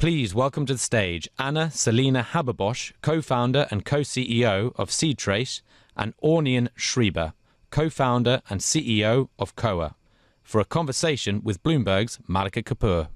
Please welcome to the stage Selina Haberbosch, co-founder and co-CEO of Seedtrace, and Anian Schreiber, co-founder and CEO of Koa, for a conversation with Bloomberg's Mallika Kapur.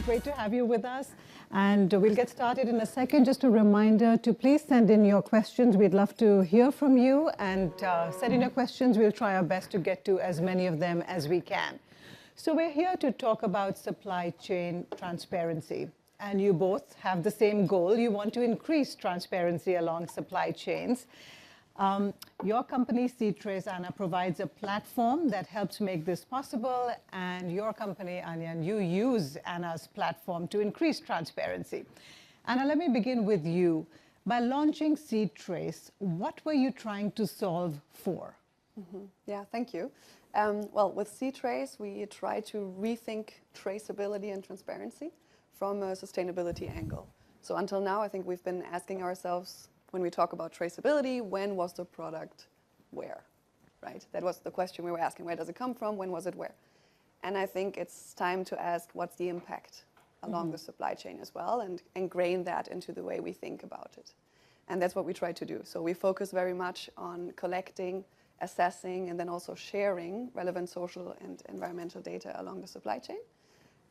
Great to have you with us, and we'll get started in a second. Just a reminder to please send in your questions. We'd love to hear from you, and send in your questions. We'll try our best to get to as many of them as we can. So we're here to talk about supply chain transparency, and you both have the same goal. You want to increase transparency along supply chains. Your company, Seedtrace, Anna, provides a platform that helps make this possible, and your company, Anian, you use Anna's platform to increase transparency. Anna, let me begin with you. By launching Seedtrace, what were you trying to solve for? Yeah, thank you. Well, with Seedtrace, we try to rethink traceability and transparency from a sustainability angle. So until now, I think we've been asking ourselves, when we talk about traceability, when was the product where, right? That was the question we were asking. Where does it come from? When was it where? And I think it's time to ask, what's the impact along the supply chain as well, and ingrain that into the way we think about it. And that's what we try to do. So we focus very much on collecting, assessing, and then also sharing relevant social and environmental data along the supply chain.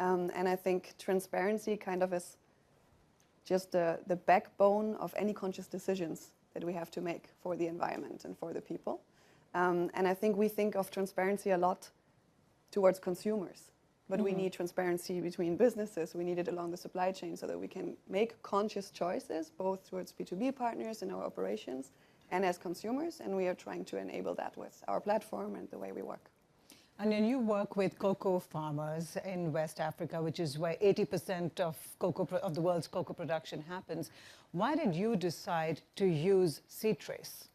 And I think transparency kind of is just the backbone of any conscious decisions that we have to make for the environment and for the people. And I think we think of transparency a lot towards consumers, but we need transparency between businesses. We need it along the supply chain so that we can make conscious choices, both towards B2B partners in our operations and as consumers. And we are trying to enable that with our platform and the way we work. And then you work with cocoa farmers in West Africa, which is where 80% of the world's cocoa production happens. Why did you decide to use Seedtrace?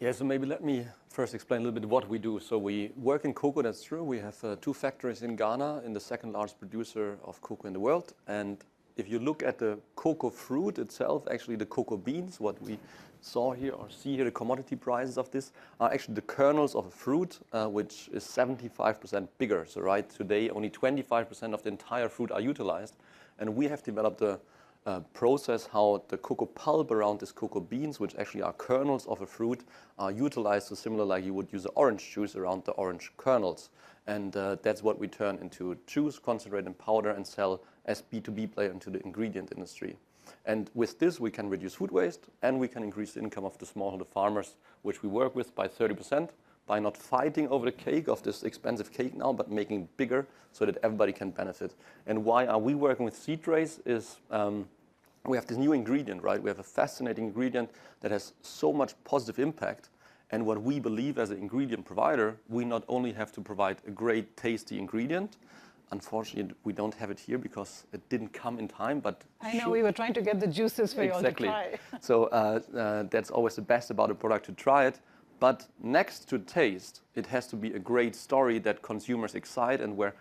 Yeah, so maybe let me first explain a little bit what we do. So we work in cocoa, that's true. We have 2 factories in Ghana, in the second largest producer of cocoa in the world. And if you look at the cocoa fruit itself, actually the cocoa beans, what we saw here or see here, the commodity prices of this are actually the kernels of a fruit, which is 75% bigger. So right today, only 25% of the entire fruit are utilized. And we have developed a process how the cocoa pulp around these cocoa beans, which actually are kernels of a fruit, are utilized so similar like you would use an orange juice around the orange kernels. And that's what we turn into juice, concentrate and powder, and sell as B2B player into the ingredient industry. And with this, we can reduce food waste, and we can increase the income of the smallholder farmers, which we work with, by 30%, by not fighting over the cake of this expensive cake now, but making it bigger so that everybody can benefit. And why are we working with Seedtrace is we have this new ingredient, right? We have a fascinating ingredient that has so much positive impact. And what we believe as an ingredient provider, we not only have to provide a great, tasty ingredient. Unfortunately, we don't have it here because it didn't come in time, but I know, we were trying to get the juices for you all to try. So that's always the best about a product, to try it. But next to taste, it has to be a great story that consumers excite and where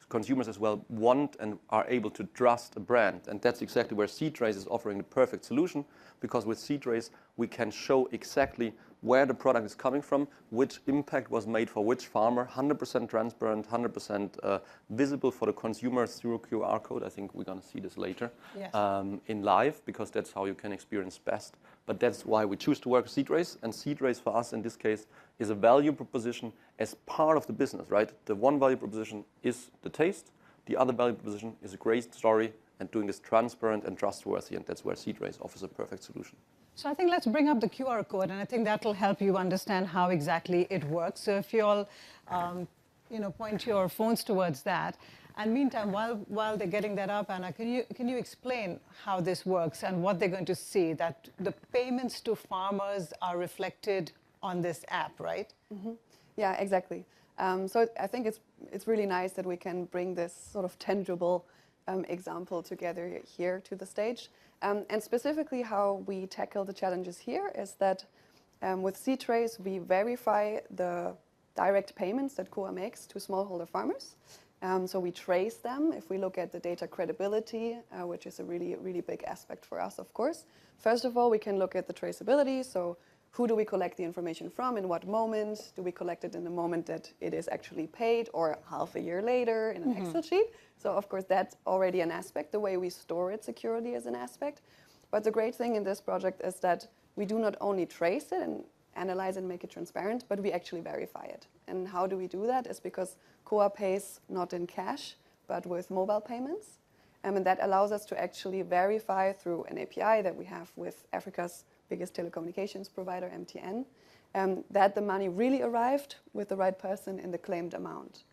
consumers as well want and are able to trust a brand. And that's exactly where Seedtrace is offering the perfect solution, because with Seedtrace, we can show exactly where the product is coming from, which impact was made for which farmer, 100% transparent, 100% visible for the consumers through a QR code. I think we're going to see this later. Yes. In live, because that's how you can experience best. But that's why we choose to work with Seedtrace. And Seedtrace for us in this case is a value proposition as part of the business, right? The one value proposition is the taste. The other value proposition is a great story and doing this transparent and trustworthy. And that's where Seedtrace offers a perfect solution. So I think let's bring up the QR code, and I think that will help you understand how exactly it works. So if you all, point your phones towards that. And meantime, while they're getting that up, Anna, can you explain how this works and what they're going to see, that the payments to farmers are reflected on this app, right? Yeah, exactly. So I think it's really nice that we can bring this sort of tangible example together here to the stage. And specifically how we tackle the challenges here is that with Seedtrace, we verify the direct payments that Koa makes to smallholder farmers. So we trace them. If we look at the data credibility, which is a really, really big aspect for us, of course. First of all, we can look at the traceability. So who do we collect the information from? In what moment? Do we collect it in the moment that it is actually paid, or half a year later in an Excel sheet? So of course, that's already an aspect. The way we store it securely is an aspect. But the great thing in this project is that we do not only trace it and analyze and make it transparent, but we actually verify it. And how do we do that? Is because Koa pays not in cash, but with mobile payments. And that allows us to actually verify through an API that we have with Africa's biggest telecommunications provider, MTN, that the money really arrived with the right person in the claimed amount.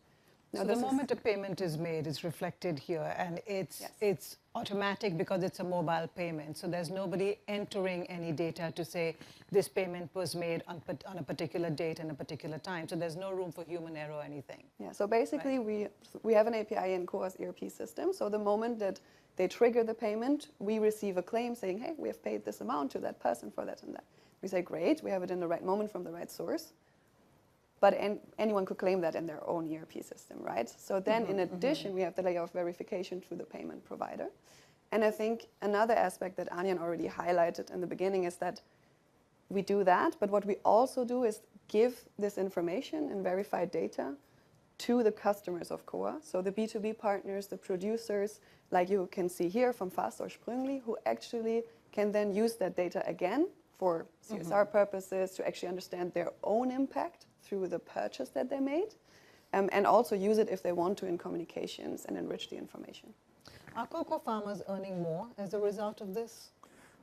Now, so the moment a payment is made, it's reflected here, and it's automatic because it's a mobile payment. So there's nobody entering any data to say this payment was made on a particular date and a particular time. So there's no room for human error or anything. Yeah. So basically, we have an API in Koa's ERP system. So the moment that they trigger the payment, we receive a claim saying, hey, we have paid this amount to that person for that and that. We say, great, we have it in the right moment from the right source. But anyone could claim that in their own ERP system, right? So then in addition, we have the layer of verification through the payment provider. And I think another aspect that Anian already highlighted in the beginning is that we do that, but what we also do is give this information and verified data to the customers of Koa. So the B2B partners, the producers, like you can see here from Fast or Sprüngli, who actually can then use that data again for CSR purposes to actually understand their own impact through the purchase that they made, and also use it if they want to in communications and enrich the information. Are cocoa farmers earning more as a result of this?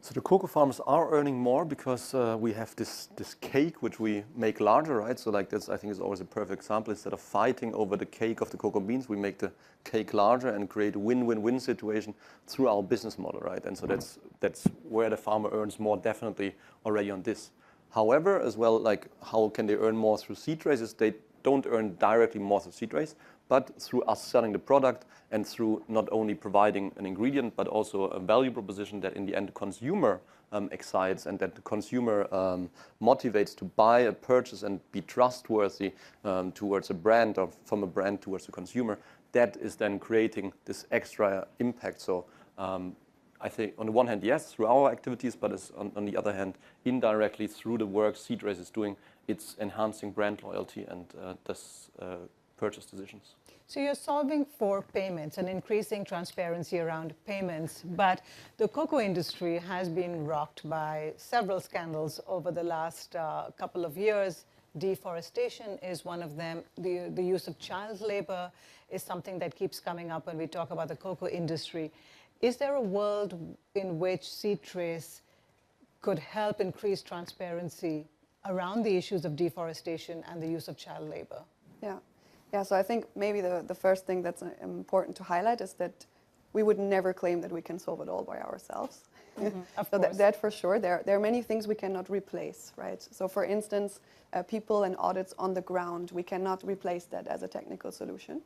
So the cocoa farmers are earning more because we have this cake which we make larger, right? So like this, I think, is always a perfect example. Instead of fighting over the cake of the cocoa beans, we make the cake larger and create a win-win-win situation through our business model, right? And so that's where the farmer earns more, definitely already on this. However, as well, like how can they earn more through Seedtrace is they don't earn directly more through Seedtrace, but through us selling the product and through not only providing an ingredient, but also a value proposition that in the end the consumer excites and that the consumer motivates to buy a purchase and be trustworthy towards a brand or from a brand towards the consumer. That is then creating this extra impact. So I think on the one hand, yes, through our activities, but on the other hand, indirectly through the work Seedtrace is doing, it's enhancing brand loyalty and thus purchase decisions. So you're solving for payments and increasing transparency around payments, but the cocoa industry has been rocked by several scandals over the last couple of years. Deforestation is one of them. The use of child labor is something that keeps coming up when we talk about the cocoa industry. Is there a world in which Seedtrace could help increase transparency around the issues of deforestation and the use of child labor? Yeah, so I think maybe the first thing that's important to highlight is that we would never claim that we can solve it all by ourselves. So that for sure. There are many things we cannot replace, right? So for instance, people and audits on the ground, we cannot replace that as a technical solution.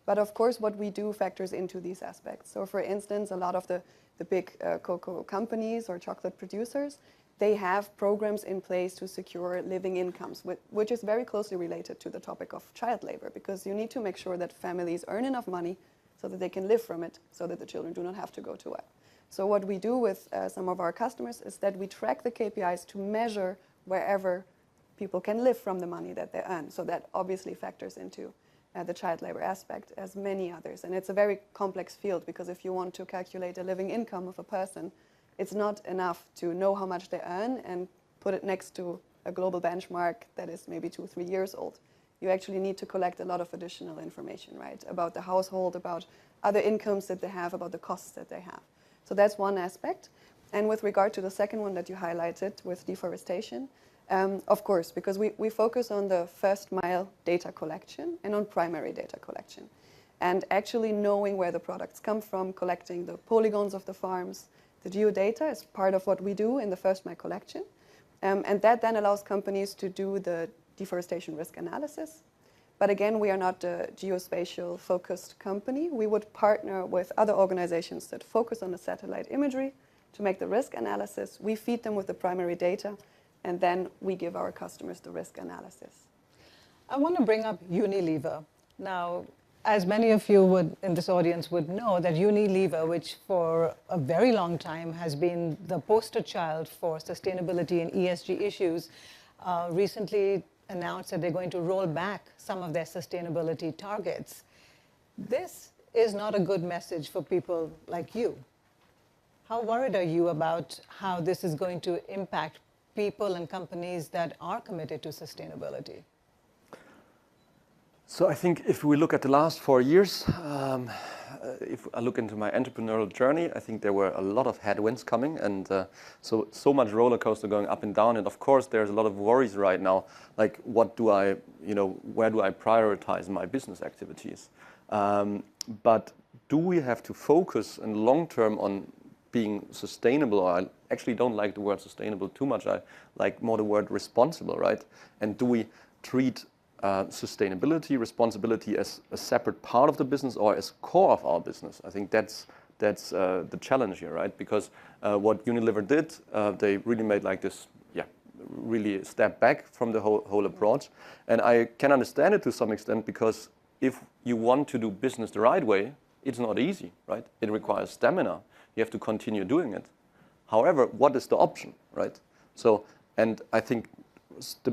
But of course, what we do factors into these aspects. So for instance, a lot of the big cocoa companies or chocolate producers, they have programs in place to secure living incomes, which is very closely related to the topic of child labor, because you need to make sure that families earn enough money so that they can live from it, so that the children do not have to go to work. So what we do with some of our customers is that we track the KPIs to measure wherever people can live from the money that they earn. So that obviously factors into the child labor aspect, as many others. And it's a very complex field, because if you want to calculate a living income of a person, it's not enough to know how much they earn and put it next to a global benchmark that is maybe 2-3 years old. You actually need to collect a lot of additional information, right? About the household, about other incomes that they have, about the costs that they have. So that's one aspect. And with regard to the second one that you highlighted with deforestation, of course, because we focus on the first mile data collection and on primary data collection. And actually knowing where the products come from, collecting the polygons of the farms, the geodata is part of what we do in the first mile collection. And that then allows companies to do the deforestation risk analysis. But again, we are not a geospatial focused company. We would partner with other organizations that focus on the satellite imagery to make the risk analysis. We feed them with the primary data, and then we give our customers the risk analysis. I want to bring up Unilever. Now, as many of you in this audience would know, that Unilever, which for a very long time has been the poster child for sustainability and ESG issues, recently announced that they're going to roll back some of their sustainability targets. This is not a good message for people like you. How worried are you about how this is going to impact people and companies that are committed to sustainability? So I think if we look at the last 4 years, if I look into my entrepreneurial journey, I think there were a lot of headwinds coming, and so much roller coaster going up and down. And of course, there's a lot of worries right now, like where do I prioritize my business activities? But do we have to focus in long term on being sustainable? I actually don't like the word sustainable too much. I like more the word responsible, right? And do we treat sustainability, responsibility as a separate part of the business or as core of our business? I think that's the challenge here, right? Because what Unilever did, they really made like this, really step back from the whole approach. And I can understand it to some extent, because if you want to do business the right way, it's not easy, right? It requires stamina. You have to continue doing it. However, what is the option, right? So, and I think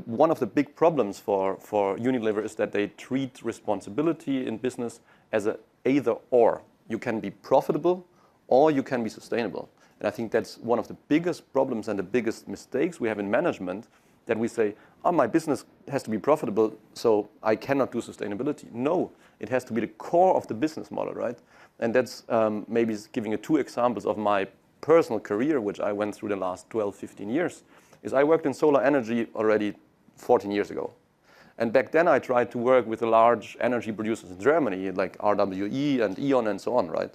one of the big problems for Unilever is that they treat responsibility in business as a either or. You can be profitable or you can be sustainable. And I think that's one of the biggest problems and the biggest mistakes we have in management, that we say, oh, my business has to be profitable, so I cannot do sustainability. No, it has to be the core of the business model, right? And that's maybe giving you 2 examples of my personal career, which I went through the last 12, 15 years, is I worked in solar energy already 14 years ago. And back then I tried to work with the large energy producers in Germany, like RWE and Anian and so on, right?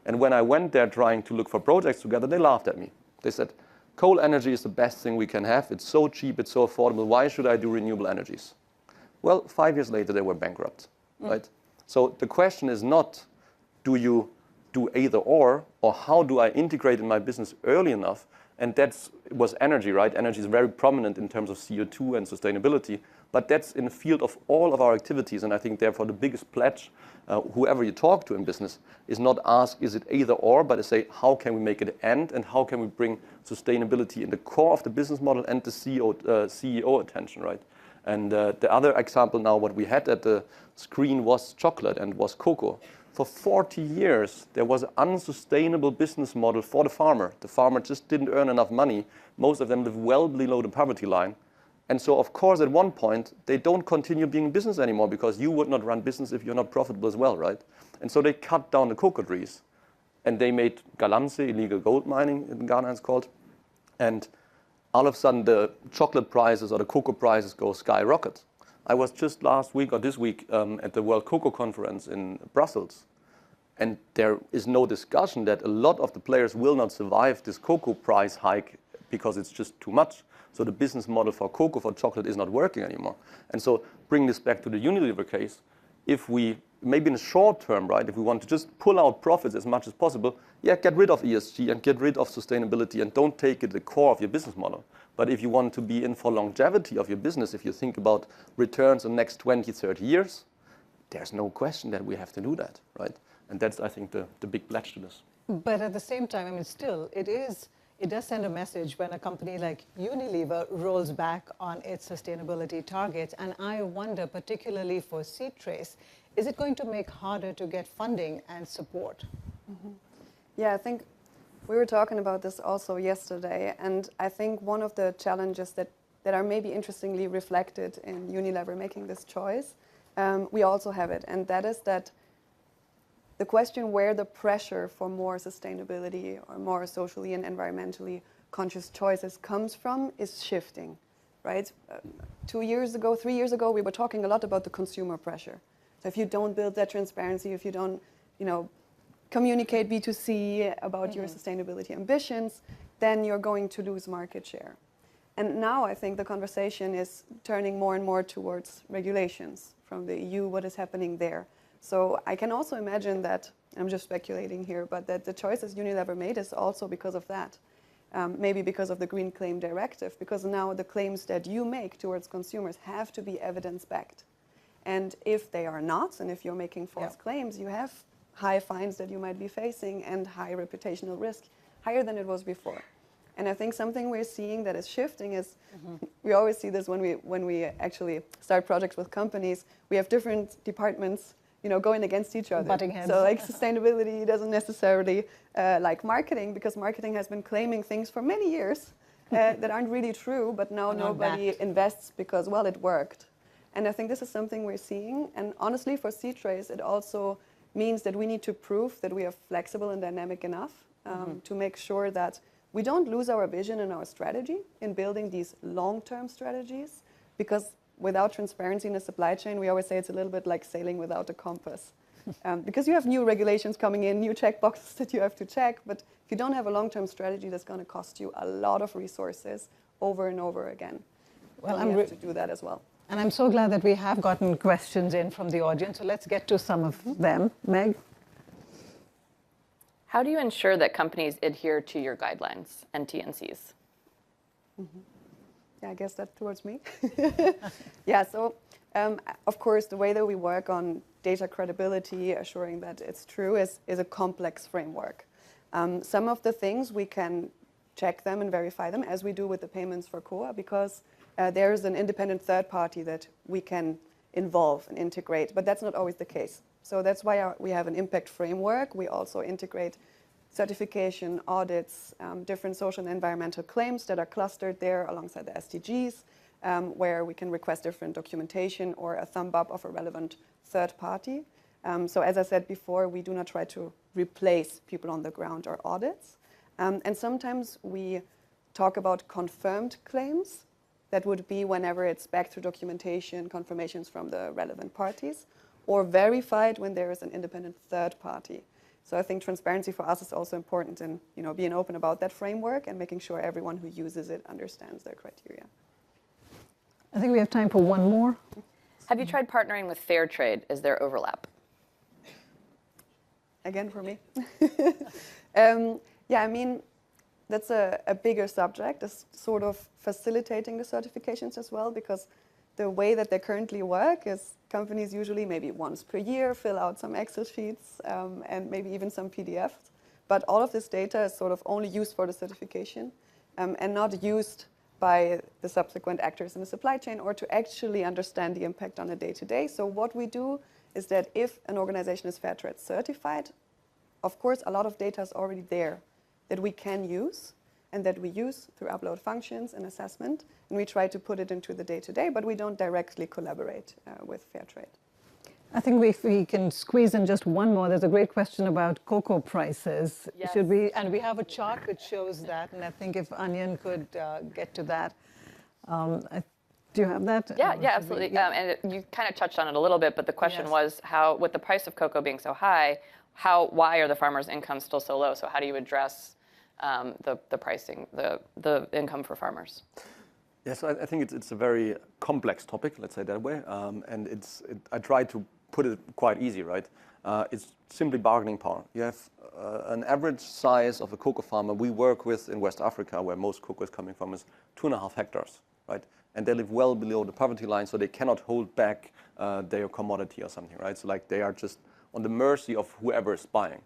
And when I went there trying to look for projects together, they laughed at me. They said, coal energy is the best thing we can have. It's so cheap, it's so affordable. Why should I do renewable energies? Well, 5 years later, they were bankrupt, right? So the question is not, do you do either or how do I integrate in my business early enough? And that was energy, right? Energy is very prominent in terms of CO2 and sustainability, but that's in the field of all of our activities. And I think therefore the biggest pledge, whoever you talk to in business, is not ask, is it either or, but to say, how can we make it and how can we bring sustainability in the core of the business model and the CEO attention, right? And the other example now, what we had at the screen was chocolate and was cocoa. For 40 years, there was an unsustainable business model for the farmer. The farmer just didn't earn enough money. Most of them live well below the poverty line. And so, of course, at one point, they don't continue being in business anymore, because you would not run business if you're not profitable as well, right? And so they cut down the cocoa trees. And they made galamse, illegal gold mining in Ghana it's called. And all of a sudden, the chocolate prices or the cocoa prices go skyrocket. I was just last week or this week at the World Cocoa Conference in Brussels. And there is no discussion that a lot of the players will not survive this cocoa price hike because it's just too much. So the business model for cocoa, for chocolate, is not working anymore. And so bring this back to the Unilever case. If we, maybe in the short term, right, if we want to just pull out profits as much as possible, get rid of ESG and get rid of sustainability and don't take it the core of your business model. But if you want to be in for longevity of your business, if you think about returns in the next 20, 30 years, there's no question that we have to do that, right? And that's, I think, the big pledge to this. But at the same time, I mean, still, it does send a message when a company like Unilever rolls back on its sustainability targets. And I wonder, particularly for Seedtrace, is it going to make harder to get funding and support? Mm-hmm. Yeah, I think we were talking about this also yesterday. And I think one of the challenges that are maybe interestingly reflected in Unilever making this choice, we also have it. And that is that the question where the pressure for more sustainability or more socially and environmentally conscious choices comes from is shifting, right? 2 years ago, 3 years ago, we were talking a lot about the consumer pressure. So if you don't build that transparency, if you don't, communicate B2C about your sustainability ambitions, then you're going to lose market share. And now I think the conversation is turning more and more towards regulations from the EU, what is happening there. So I can also imagine that, I'm just speculating here, but that the choices Unilever made is also because of that. Maybe because of the Green Claim Directive, because now the claims that you make towards consumers have to be evidence-backed. And if they are not, and if you're making false claims, you have high fines that you might be facing and high reputational risk, higher than it was before. And I think something we're seeing that is shifting is, we always see this when we actually start projects with companies, we have different departments, you know, going against each other. Butting heads. So like sustainability doesn't necessarily like marketing, because marketing has been claiming things for many years that aren't really true, but now nobody invests because, well, it worked. And I think this is something we're seeing. And honestly, for Seedtrace, it also means that we need to prove that we are flexible and dynamic enough to make sure that we don't lose our vision and our strategy in building these long-term strategies, because without transparency in the supply chain, we always say it's a little bit like sailing without a compass. Because you have new regulations coming in, new checkboxes that you have to check, but if you don't have a long-term strategy, that's going to cost you a lot of resources over and over again. Well, we have to do that as well. And I'm so glad that we have gotten questions in from the audience, so let's get to some of them. Meg? How do you ensure that companies adhere to your guidelines and T&Cs? Yeah, I guess that's towards me. Yeah, so of course, the way that we work on data credibility, assuring that it's true, is a complex framework. Some of the things we can check them and verify them, as we do with the payments for Koa, because there is an independent third party that we can involve and integrate, but that's not always the case. So that's why we have an impact framework. We also integrate certification, audits, different social and environmental claims that are clustered there alongside the SDGs, where we can request different documentation or a thumb up of a relevant third party. So as I said before, we do not try to replace people on the ground or audits. And sometimes we talk about confirmed claims. That would be whenever it's back through documentation, confirmations from the relevant parties, or verified when there is an independent third party. So I think transparency for us is also important in, you know, being open about that framework and making sure everyone who uses it understands their criteria. I think we have time for one more. Have you tried partnering with fair trade? Is there overlap? Again, for me. Yeah, I mean, that's a bigger subject, is sort of facilitating the certifications as well, because the way that they currently work is companies usually maybe once per year fill out some Excel sheets and maybe even some PDFs. But all of this data is sort of only used for the certification and not used by the subsequent actors in the supply chain or to actually understand the impact on a day-to-day. So what we do is that if an organization is fair trade certified, of course, a lot of data is already there that we can use and that we use through upload functions and assessment. And we try to put it into the day-to-day, but we don't directly collaborate with fair trade. I think if we can squeeze in just one more, there's a great question about cocoa prices. Yes. Should we? And we have a chart which shows that, and I think if Anian could get to that. Do you have that? Yeah, absolutely. And you kind of touched on it a little bit, but the question was how, with the price of cocoa being so high, why are the farmers' incomes still so low? So how do you address the pricing, the income for farmers? Yes, I think it's a very complex topic, let's say that way. And I try to put it quite easy, right? It's simply bargaining power. You have an average size of a cocoa farmer we work with in West Africa, where most cocoa is coming from, is 2.5 hectares, right? And they live well below the poverty line, so they cannot hold back their commodity or something, right? So like they are just on the mercy of whoever is buying.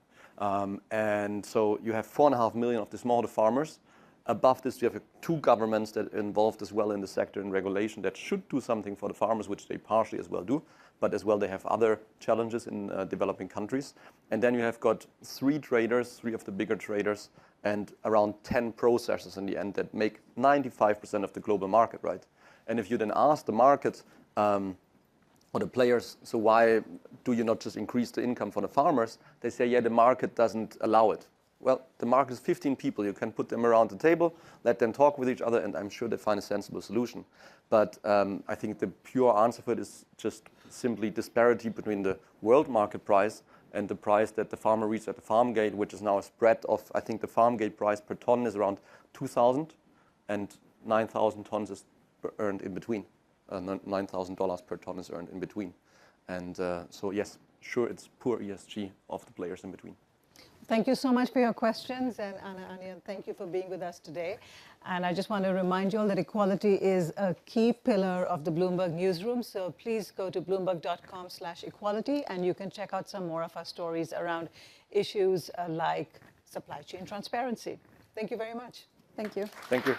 And so you have 4.5 million of the smallholder farmers. Above this, you have 2 governments that are involved as well in the sector and regulation that should do something for the farmers, which they partially as well do. But as well, they have other challenges in developing countries. And then you have got 3 traders, 3 of the bigger traders, and around 10 processors in the end that make 95% of the global market, right? And if you then ask the market or the players, so why do you not just increase the income for the farmers? They say, yeah, the market doesn't allow it. Well, the market is 15 people. You can put them around the table, let them talk with each other, and I'm sure they find a sensible solution. But I think the pure answer for it is just simply disparity between the world market price and the price that the farmer reaches at the farm gate, which is now a spread of, I think the farm gate price per ton is around 2,000 and 9,000 tons is earned in between. $9,000 per ton is earned in between. And so yes, sure, it's poor ESG of the players in between. Thank you so much for your questions, and Anian, thank you for being with us today. And I just want to remind you all that equality is a key pillar of the Bloomberg newsroom, so please go to bloomberg.com/equality, and you can check out some more of our stories around issues like supply chain transparency. Thank you very much. Thank you. Thank you.